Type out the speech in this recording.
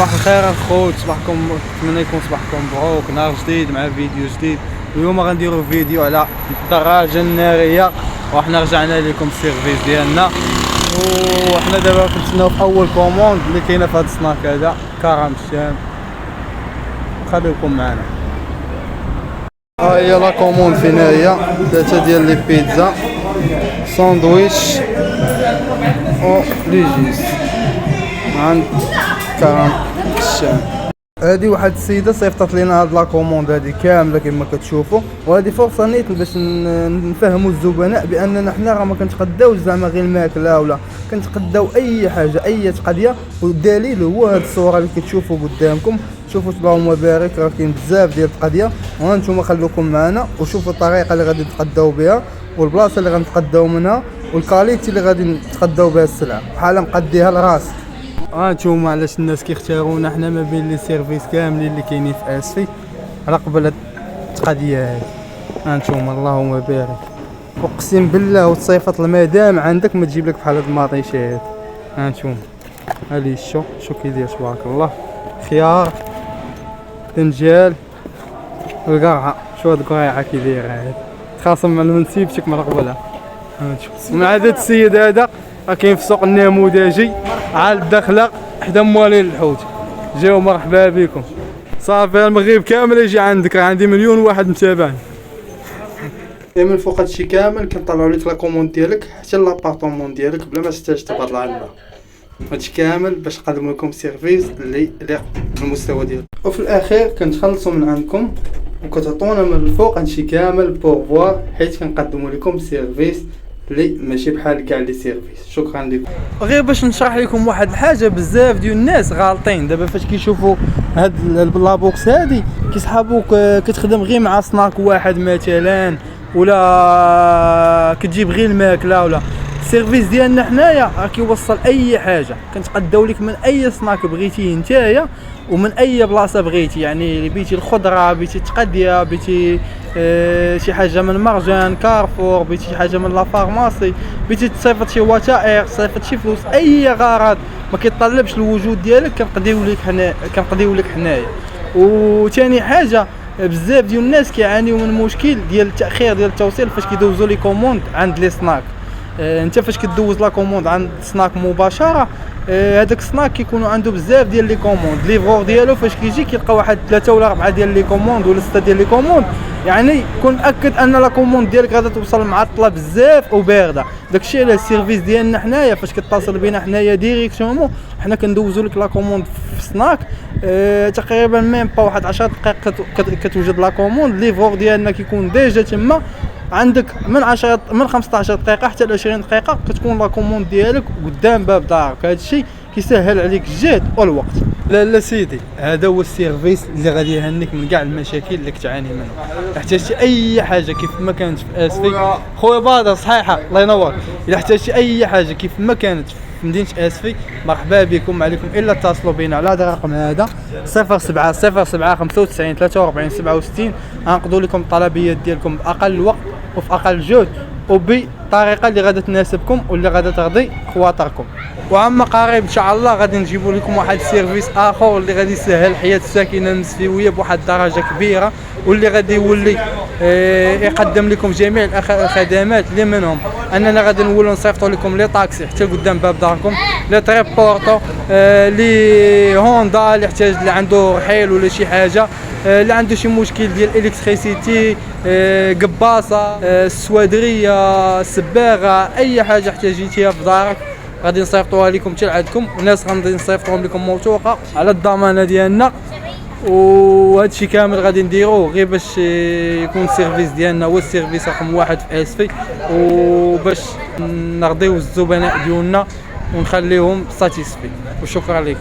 صباح الخير الخوت، صباحكم نتمنى يكون صباحكم مبروك. نهار جديد مع فيديو جديد. اليوم غنديروا فيديو على الدراجه الناريه، وحنا رجعنا لكم السيرفيس ديالنا، وحنا دابا كنتسناو في اول كوموند اللي كاينه في هذا السناك هذا كرم الشام. خليكم معنا. ها هي لا كوموند فين هي، 3 ديال لي بيتزا ساندويتش او ليجيس عند كرم الشام. هذه واحد السيده صيفطت لنا هاد لا كوموند هذه كامله كما كتشوفوا، وهذه فرصه نيت باش نفهموا الزبناء باننا حنا راه ما كنتقداوش زعما غير الماكله، ولا كنتقداو اي حاجه اي قضيه. والدليل هو هاد الصوره اللي كتشوفوا قدامكم. شوفوا اللهم بارك، راه كاين بزاف ديال القضيه، وانتم خلوكم معنا وشوفوا الطريقه اللي غادي نتقداو بها، والبلاصه اللي غنتقداو منها، والكاليتي اللي غادي نتقداو بها السلعه بحال مقديها لراسك. هانتوما علاش الناس كيختارونا حنا ما بين لي سيرفيس كاملين اللي كاينين في اسفي على قبل هاد القضيه هادي. هانتوما اللهم بارك، اقسم بالله وتصيفط المدام عندك ما تجيب لك بحال هاد المطيشه هادي. هانتوما هالي شو كيدير تبارك الله، خيار فنجال القرعه. شو هاد القرعه كيدير هاد خاصم مع المنسيبتك من قبلها. هانتوما ومع هذا السيد هذا راه كاين في السوق النموذجي عاد الدخله حدا موالين الحوت. جاو مرحبا بكم. صافي المغرب كامل يجي عندك، راه عندي مليون واحد متابعني. من فوق هادشي كامل كنطلعوا لك لا كوموند ديالك حتى لابارطومون ديالك بلا ما تحتاج تبرع لنا. هادشي كامل باش نقدموا لكم سيرفيس اللي يليق بالمستوى ديالكم، وفي الاخير كنتخلصوا من عندكم وكتعطونا من الفوق هادشي كامل بوفوار، حيت كنقدموا لكم سيرفيس اللي ماشي بحال كاع لي سيرفيس. شكرا لكم. غير باش نشرح لكم واحد الحاجه، بزاف ديال الناس غالطين دابا فاش كيشوفوا هاد لابوكس هادي كيسحابوك كتخدم غير مع سناك واحد مثلا، ولا كتجيب غير الماكله. ولا السيرفيس ديالنا حنايا راه كيوصل اي حاجه، كنتقداو لك من اي سناك بغيتي نتايا ومن اي بلاصه بغيتي. يعني بيتي الخضره، بيتي التقديه، بيتي شي حاجه من مرجان كارفور، بيتي شي حاجه من لا فارماسي، بيتي تصيفط شي وثائق، تصيفط شي فلوس، اي غرض ما كيطلبش الوجود ديالك كنقضيو لك حنايا. وثاني حاجه بزاف ديال الناس كيعانيو من مشكل ديال التاخير ديال التوصيل فاش كيدوزوا لي كوموند عند لي سناك. انت فاش كدوز لا كوموند عند سناك مباشره، هذاك السناك كيكونوا عنده بزاف ديال لي كوموند. ليفرور ديالو فاش كيجي كيلقى واحد 3 ولا 4 ديال لي كوموند ولا 6 ديال لي كوموند، يعني كون مأكد ان لا كوموند ديالك غادا توصل معطله بزاف وبارده. داكشي على السيرفيس ديالنا حنايا فاش كتصل بينا حنايا ديريكتومون حنا كندوزو لك لا كوموند في سناك تقريبا ميم با واحد 10 دقائق كتوجد لا كوموند. ليفرور ديالنا كيكون ديجا تما عندك من 15 دقيقه حتى ل 20 دقيقه كتكون لا كوموند ديالك قدام باب دارك. هذا الشيء كيسهل عليك الجهد والوقت. لا سيدي، هذا هو السيرفيس اللي غادي يهنيك من كاع المشاكل اللي كتعاني منها. احتاجتي اي حاجه كيف ما كانت في اسفي خويا بدر صحيحه الله ينور، الا احتاجتي اي حاجه كيف ما كانت في مدينه اسفي مرحبا بكم. ما عليكم الا اتصلوا بنا على هذا الرقم هذا 07 95 43 67. غنقضوا لكم الطلبيات ديالكم باقل وقت وفي اقل جهد وبطريقه اللي غادا تناسبكم واللي غادا ترضي خواطركم. وعما قريب ان شاء الله غادي نجيبوا لكم واحد السيرفيس اخر اللي غادي يسهل حياه الساكنه المسفيويه بواحد الدرجه كبيره، واللي غادي يولي يقدم لكم جميع الخدمات اللي منهم اننا غادي نولوا نصيفطوا لكم لي طاكسي حتى قدام باب داركم، لي تريبورتو، لي هوندا اللي يحتاج اللي عنده رحيل ولا شي حاجه، اللي عنده شي مشكل ديال الكتريسيتي، قباصه، السوادريه، السباغه، اي حاجه احتاجيتيها في دارك غادي نصيفطوها لكم حتى لعندكم. والناس غادي نصيفطوهم لكم موثوقه على الضمانه ديالنا. وهذا الشيء كامل غادي نديروه غير باش يكون السيرفيس ديالنا هو السيرفيس رقم 1 في اسفي، وباش نرضيو الزبناء ديالنا ونخليهم ساتيسفي. وشكرا لكم.